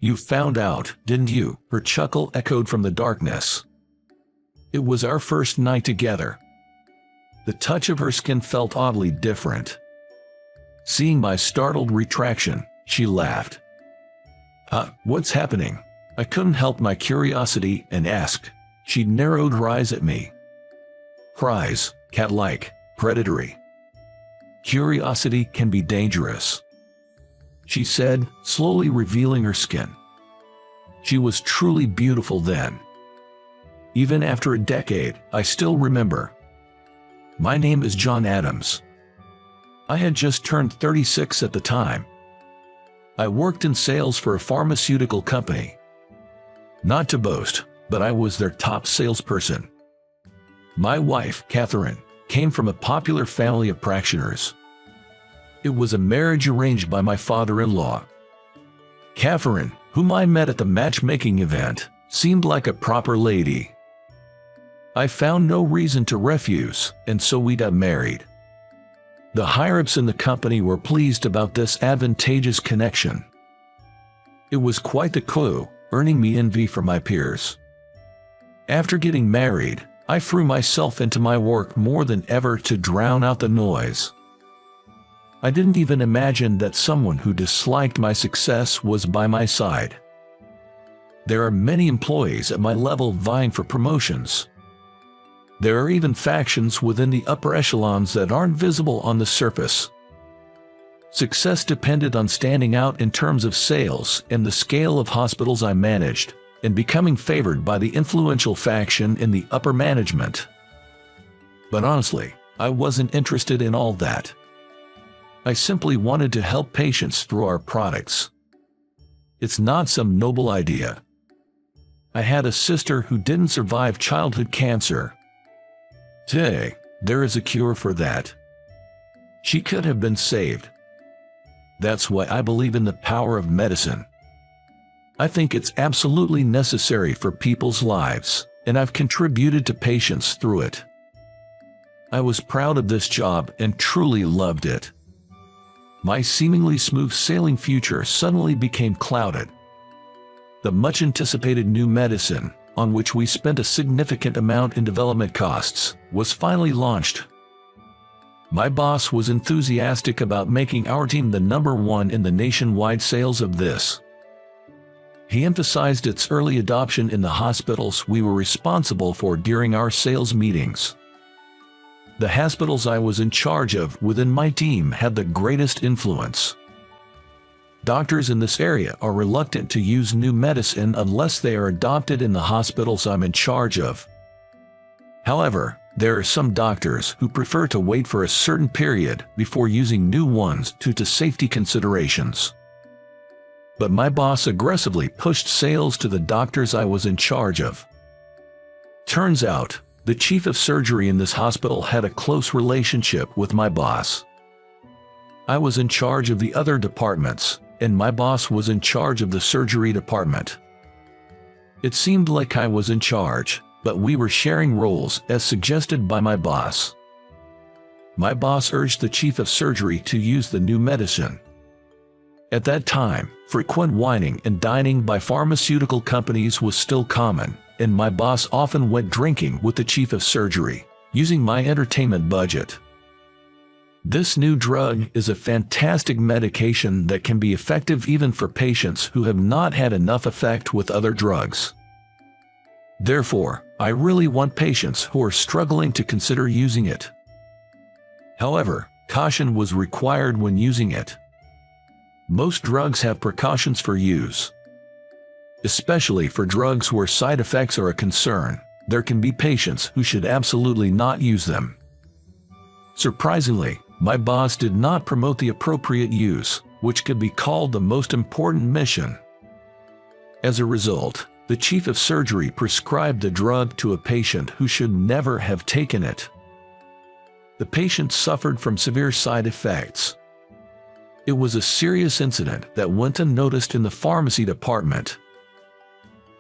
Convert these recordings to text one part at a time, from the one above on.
You found out, didn't you? Her chuckle echoed from the darkness. It was our first night together. The touch of her skin felt oddly different. Seeing my startled retraction, she laughed. What's happening? I couldn't help my curiosity and asked. She narrowed her eyes at me. Cries, cat-like, predatory. Curiosity can be dangerous, she said, slowly revealing her skin. She was truly beautiful then. Even after a decade, I still remember. My name is John Adams. I had just turned 36 at the time. I worked in sales for a pharmaceutical company. Not to boast, but I was their top salesperson. My wife, Catherine, came from a popular family of practitioners. It was a marriage arranged by my father-in-law. Catherine, whom I met at the matchmaking event, seemed like a proper lady. I found no reason to refuse, and so we got married. The higher-ups in the company were pleased about this advantageous connection. It was quite the clue, earning me envy from my peers. After getting married, I threw myself into my work more than ever to drown out the noise. I didn't even imagine that someone who disliked my success was by my side. There are many employees at my level vying for promotions. There are even factions within the upper echelons that aren't visible on the surface. Success depended on standing out in terms of sales and the scale of hospitals I managed, and becoming favored by the influential faction in the upper management. But honestly, I wasn't interested in all that. I simply wanted to help patients through our products. It's not some noble idea. I had a sister who didn't survive childhood cancer. Today, there is a cure for that. She could have been saved. That's why I believe in the power of medicine. I think it's absolutely necessary for people's lives, and I've contributed to patients through it. I was proud of this job and truly loved it. My seemingly smooth sailing future suddenly became clouded. The much-anticipated new medicine, on which we spent a significant amount in development costs, was finally launched. My boss was enthusiastic about making our team the #1 in the nationwide sales of this. He emphasized its early adoption in the hospitals we were responsible for during our sales meetings. The hospitals I was in charge of within my team had the greatest influence. Doctors in this area are reluctant to use new medicine unless they are adopted in the hospitals I'm in charge of. However, there are some doctors who prefer to wait for a certain period before using new ones due to safety considerations. But my boss aggressively pushed sales to the doctors I was in charge of. Turns out, the chief of surgery in this hospital had a close relationship with my boss. I was in charge of the other departments, and my boss was in charge of the surgery department. It seemed like I was in charge, but we were sharing roles as suggested by my boss. My boss urged the chief of surgery to use the new medicine. At that time, frequent wining and dining by pharmaceutical companies was still common, and my boss often went drinking with the chief of surgery, using my entertainment budget. This new drug is a fantastic medication that can be effective even for patients who have not had enough effect with other drugs. Therefore, I really want patients who are struggling to consider using it. However, caution was required when using it. Most drugs have precautions for use. Especially for drugs where side effects are a concern, there can be patients who should absolutely not use them. Surprisingly, my boss did not promote the appropriate use, which could be called the most important mission. As a result, the chief of surgery prescribed the drug to a patient who should never have taken it. The patient suffered from severe side effects. It was a serious incident that went unnoticed in the pharmacy department.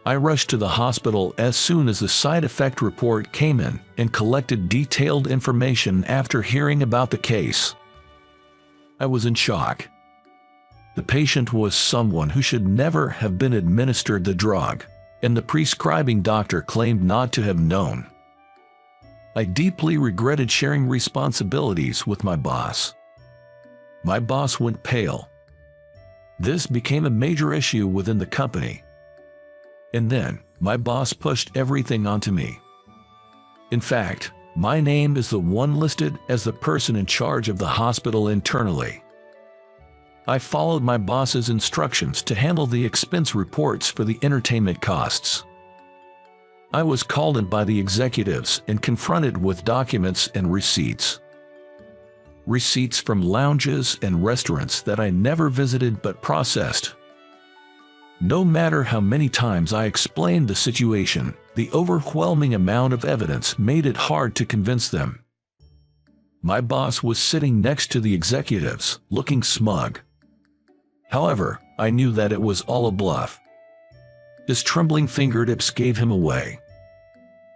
I rushed to the hospital as soon as the side effect report came in and collected detailed information after hearing about the case. I was in shock. The patient was someone who should never have been administered the drug, and the prescribing doctor claimed not to have known. I deeply regretted sharing responsibilities with my boss. My boss went pale. This became a major issue within the company. And then, my boss pushed everything onto me. In fact, my name is the one listed as the person in charge of the hospital internally. I followed my boss's instructions to handle the expense reports for the entertainment costs. I was called in by the executives and confronted with documents and receipts. Receipts from lounges and restaurants that I never visited but processed. No matter how many times I explained the situation, the overwhelming amount of evidence made it hard to convince them. My boss was sitting next to the executives, looking smug. However, I knew that it was all a bluff. His trembling fingertips gave him away.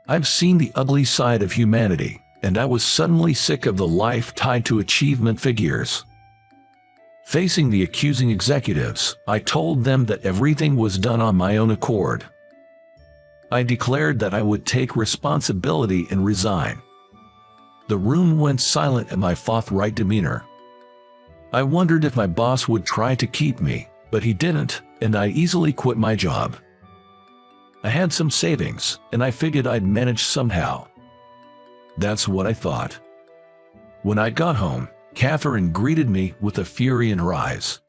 I've seen the ugly side of humanity, and I was suddenly sick of the life tied to achievement figures. Facing the accusing executives, I told them that everything was done on my own accord. I declared that I would take responsibility and resign. The room went silent at my forthright demeanor. I wondered if my boss would try to keep me, but he didn't, and I easily quit my job. I had some savings, and I figured I'd manage somehow. That's what I thought. When I got home, Catherine greeted me with a fury in her eyes.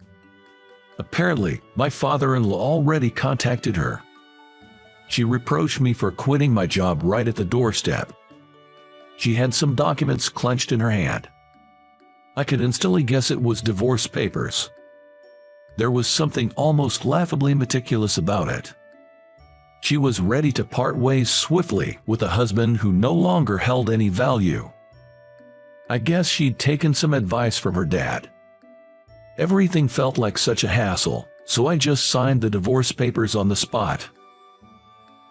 Apparently, my father-in-law already contacted her. She reproached me for quitting my job right at the doorstep. She had some documents clenched in her hand. I could instantly guess it was divorce papers. There was something almost laughably meticulous about it. She was ready to part ways swiftly with a husband who no longer held any value. I guess she'd taken some advice from her dad. Everything felt like such a hassle, so I just signed the divorce papers on the spot.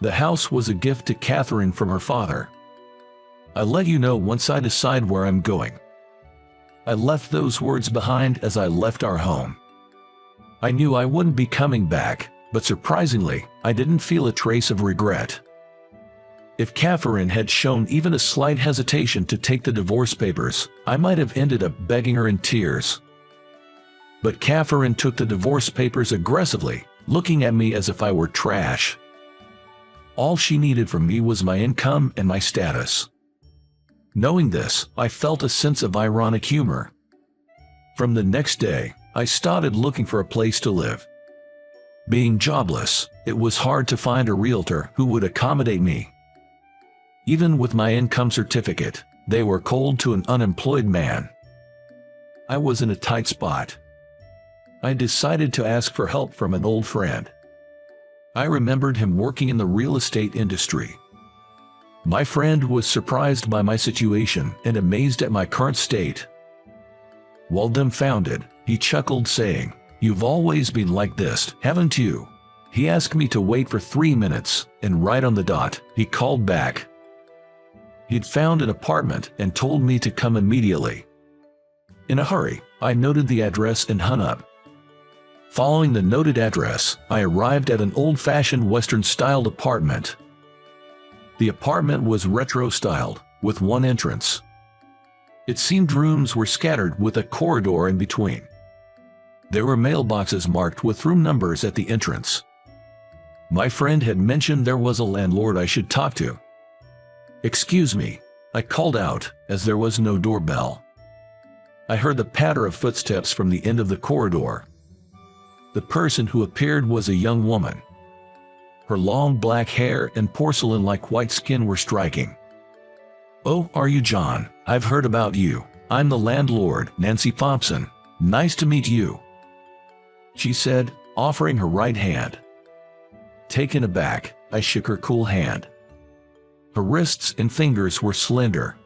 The house was a gift to Catherine from her father. I'll let you know once I decide where I'm going. I left those words behind as I left our home. I knew I wouldn't be coming back, but surprisingly, I didn't feel a trace of regret. If Catherine had shown even a slight hesitation to take the divorce papers, I might have ended up begging her in tears. But Catherine took the divorce papers aggressively, looking at me as if I were trash. All she needed from me was my income and my status. Knowing this, I felt a sense of ironic humor. From the next day, I started looking for a place to live. Being jobless, it was hard to find a realtor who would accommodate me. Even with my income certificate, they were cold to an unemployed man. I was in a tight spot. I decided to ask for help from an old friend. I remembered him working in the real estate industry. My friend was surprised by my situation and amazed at my current state. While dumbfounded, he chuckled, saying, "You've always been like this, haven't you?" He asked me to wait for 3 minutes, and right on the dot, he called back. He'd found an apartment and told me to come immediately. In a hurry, I noted the address and hung up. Following the noted address, I arrived at an old-fashioned Western-styled apartment. The apartment was retro-styled, with one entrance. It seemed rooms were scattered with a corridor in between. There were mailboxes marked with room numbers at the entrance. My friend had mentioned there was a landlord I should talk to. "Excuse me," I called out, as there was no doorbell. I heard the patter of footsteps from the end of the corridor. The person who appeared was a young woman. Her long black hair and porcelain-like white skin were striking. "Oh, are you John? I've heard about you. I'm the landlord, Nancy Thompson. Nice to meet you," she said, offering her right hand. Taken aback, I shook her cool hand. Her wrists and fingers were slender.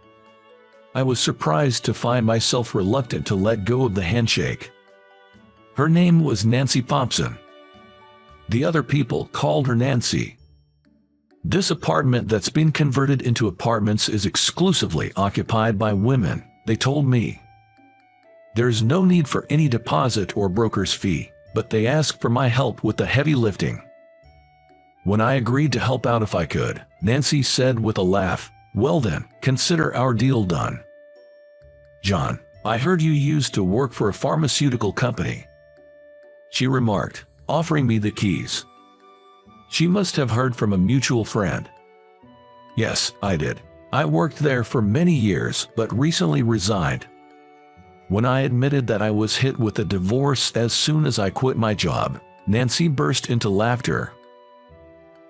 I was surprised to find myself reluctant to let go of the handshake. Her name was Nancy Thompson. The other people called her Nancy. "This apartment that's been converted into apartments is exclusively occupied by women," they told me. There's no need for any deposit or broker's fee, but they ask for my help with the heavy lifting. When I agreed to help out if I could, Nancy said with a laugh, "Well then, consider our deal done." "John, I heard you used to work for a pharmaceutical company," she remarked, offering me the keys. She must have heard from a mutual friend. "Yes, I did. I worked there for many years but recently resigned." When I admitted that I was hit with a divorce as soon as I quit my job, Nancy burst into laughter.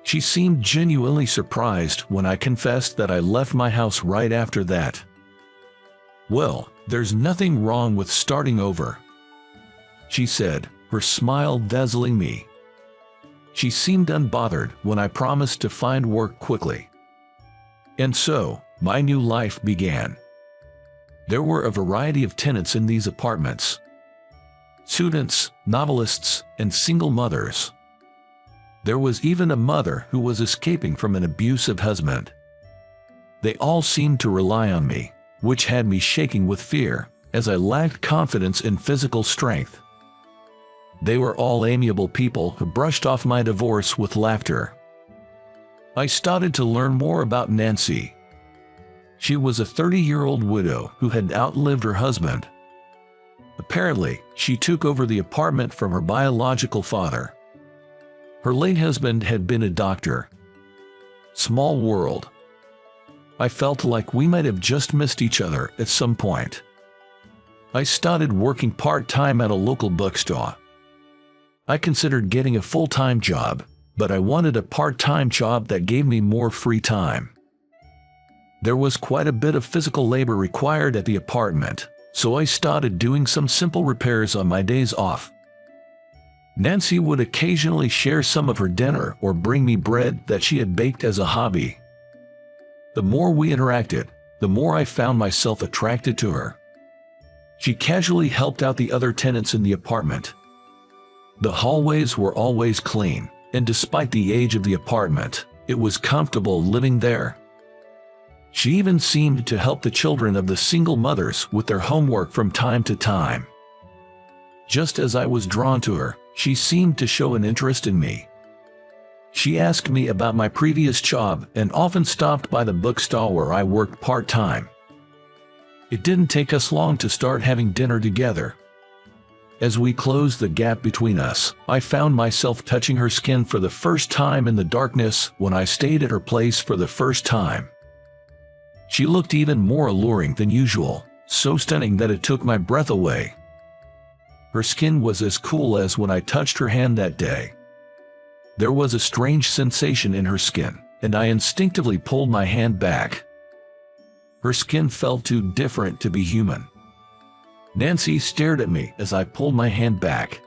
She seemed genuinely surprised when I confessed that I left my house right after that. "Well, there's nothing wrong with starting over," she said, her smile dazzling me. She seemed unbothered when I promised to find work quickly. And so, my new life began. There were a variety of tenants in these apartments. Students, novelists, and single mothers. There was even a mother who was escaping from an abusive husband. They all seemed to rely on me, which had me shaking with fear, as I lacked confidence in physical strength. They were all amiable people who brushed off my divorce with laughter. I started to learn more about Nancy. She was a 30-year-old widow who had outlived her husband. Apparently, she took over the apartment from her biological father. Her late husband had been a doctor. Small world. I felt like we might have just missed each other at some point. I started working part-time at a local bookstore. I considered getting a full-time job, but I wanted a part-time job that gave me more free time. There was quite a bit of physical labor required at the apartment, so I started doing some simple repairs on my days off. Nancy would occasionally share some of her dinner or bring me bread that she had baked as a hobby. The more we interacted, the more I found myself attracted to her. She casually helped out the other tenants in the apartment. The hallways were always clean, and despite the age of the apartment, it was comfortable living there. She even seemed to help the children of the single mothers with their homework from time to time. Just as I was drawn to her, she seemed to show an interest in me. She asked me about my previous job and often stopped by the bookstore where I worked part-time. It didn't take us long to start having dinner together. As we closed the gap between us, I found myself touching her skin for the first time in the darkness when I stayed at her place for the first time. She looked even more alluring than usual, so stunning that it took my breath away. Her skin was as cool as when I touched her hand that day. There was a strange sensation in her skin, and I instinctively pulled my hand back. Her skin felt too different to be human. Nancy stared at me as I pulled my hand back.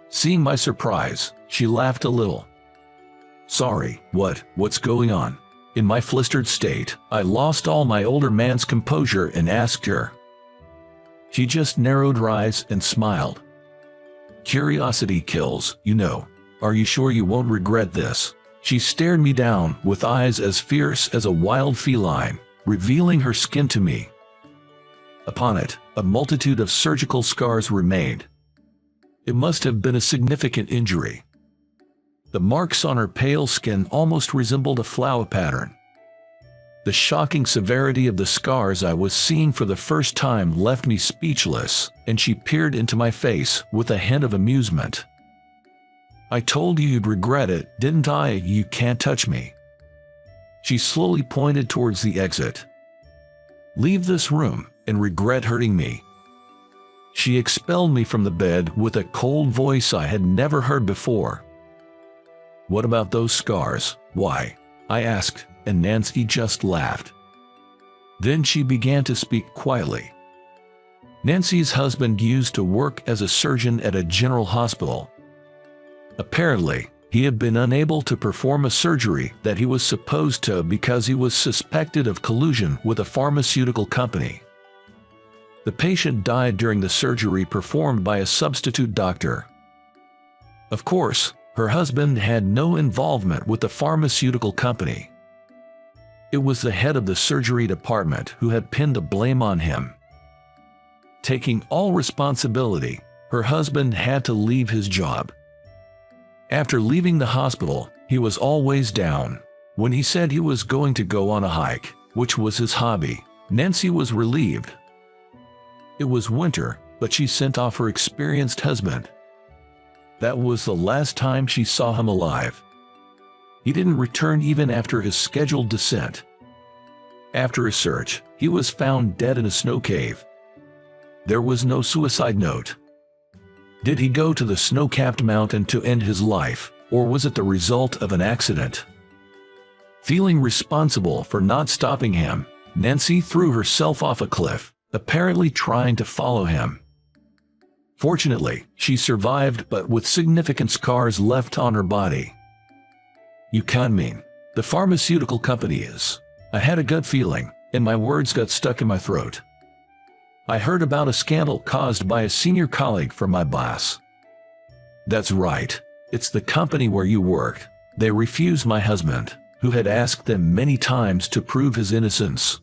Seeing my surprise, she laughed a little. "Sorry, what's going on?" In my flustered state, I lost all my older man's composure and asked her. She just narrowed her eyes and smiled. "Curiosity kills, you know. Are you sure you won't regret this?" She stared me down with eyes as fierce as a wild feline, revealing her skin to me. Upon it, a multitude of surgical scars remained. It must have been a significant injury. The marks on her pale skin almost resembled a flower pattern. The shocking severity of the scars I was seeing for the first time left me speechless, and she peered into my face with a hint of amusement. "I told you you'd regret it, didn't I? You can't touch me." She slowly pointed towards the exit. "Leave this room and regret hurting me." She expelled me from the bed with a cold voice I had never heard before. "What about those scars? Why?" I asked, and Nancy just laughed. Then she began to speak quietly. Nancy's husband used to work as a surgeon at a general hospital. Apparently, he had been unable to perform a surgery that he was supposed to because he was suspected of collusion with a pharmaceutical company. The patient died during the surgery performed by a substitute doctor. Of course, her husband had no involvement with the pharmaceutical company. It was the head of the surgery department who had pinned the blame on him. taking all responsibility. Her husband had to leave his job. After leaving the hospital, he was always down. When he said he was going to go on a hike, which was his hobby, Nancy was relieved. It was winter, but she sent off her experienced husband. That was the last time she saw him alive. He didn't return even after his scheduled descent. After a search, he was found dead in a snow cave. There was no suicide note. Did he go to the snow-capped mountain to end his life, or was it the result of an accident? Feeling responsible for not stopping him, Nancy threw herself off a cliff, apparently trying to follow him. Fortunately, she survived, but with significant scars left on her body. You can't mean the pharmaceutical company is. I had a gut feeling, and my words got stuck in my throat. I heard about a scandal caused by a senior colleague from my boss. That's right. It's the company where you worked. They refused my husband, who had asked them many times to prove his innocence.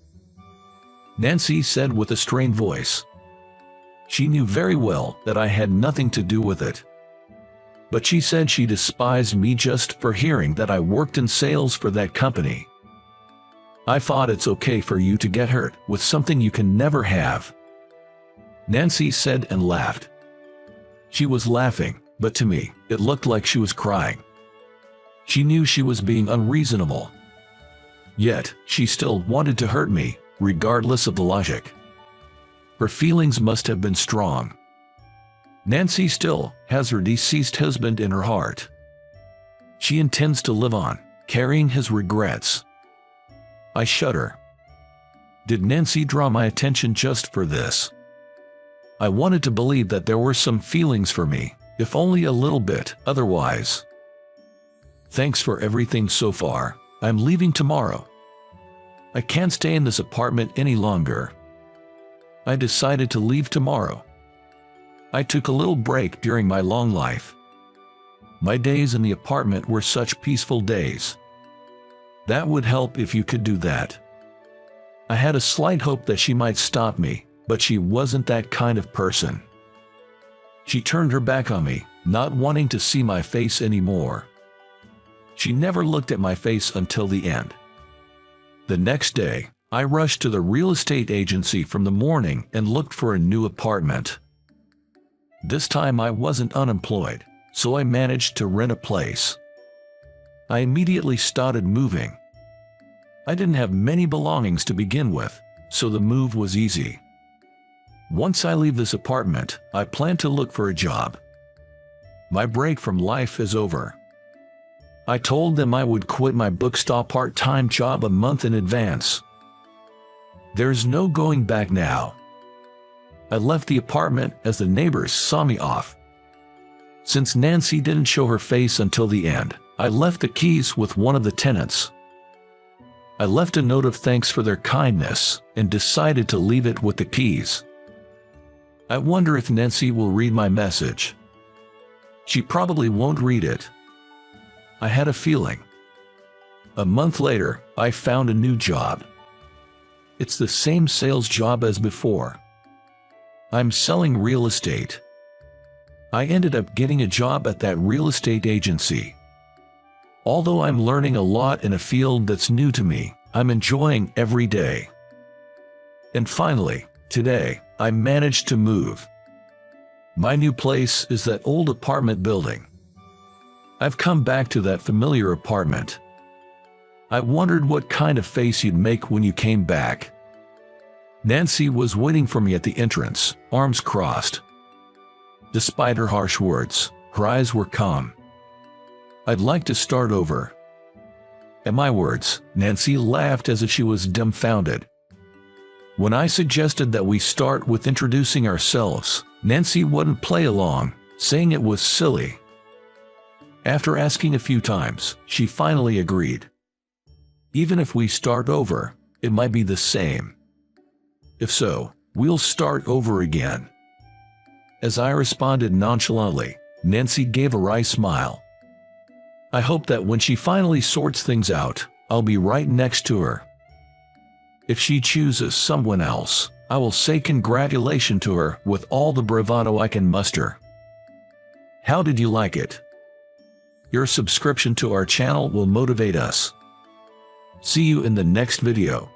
Nancy said with a strained voice. She knew very well that I had nothing to do with it. But she said she despised me just for hearing that I worked in sales for that company. I thought it's okay for you to get hurt with something you can never have. Nancy said and laughed. She was laughing, but to me, it looked like she was crying. She knew she was being unreasonable. Yet, she still wanted to hurt me, regardless of the logic. Her feelings must have been strong. Nancy still has her deceased husband in her heart. She intends to live on, carrying his regrets. I shudder. Did Nancy draw my attention just for this? I wanted to believe that there were some feelings for me, if only a little bit, otherwise. Thanks for everything so far. I'm leaving tomorrow. I can't stay in this apartment any longer. I decided to leave tomorrow. I took a little break during my long life. My days in the apartment were such peaceful days. That would help if you could do that. I had a slight hope that she might stop me, but she wasn't that kind of person. She turned her back on me, not wanting to see my face anymore. She never looked at my face until the end. The next day, I rushed to the real estate agency from the morning and looked for a new apartment. This time I wasn't unemployed, so I managed to rent a place. I immediately started moving. I didn't have many belongings to begin with, so the move was easy. Once I leave this apartment, I plan to look for a job. My break from life is over. I told them I would quit my bookstore part-time job a month in advance. There's no going back now. I left the apartment as the neighbors saw me off. Since Nancy didn't show her face until the end, I left the keys with one of the tenants. I left a note of thanks for their kindness and decided to leave it with the keys. I wonder if Nancy will read my message. She probably won't read it. I had a feeling. A month later, I found a new job. It's the same sales job as before. I'm selling real estate. I ended up getting a job at that real estate agency. Although I'm learning a lot in a field that's new to me, I'm enjoying every day. And finally, today, I managed to move. My new place is that old apartment building. I've come back to that familiar apartment. I wondered what kind of face you'd make when you came back. Nancy was waiting for me at the entrance, arms crossed. Despite her harsh words, her eyes were calm. I'd like to start over. At my words, Nancy laughed as if she was dumbfounded. When I suggested that we start with introducing ourselves, Nancy wouldn't play along, saying it was silly. After asking a few times, she finally agreed. Even if we start over, it might be the same. If so, we'll start over again. As I responded nonchalantly, Nancy gave a wry smile. I hope that when she finally sorts things out, I'll be right next to her. If she chooses someone else, I will say congratulations to her with all the bravado I can muster. How did you like it? Your subscription to our channel will motivate us. See you in the next video.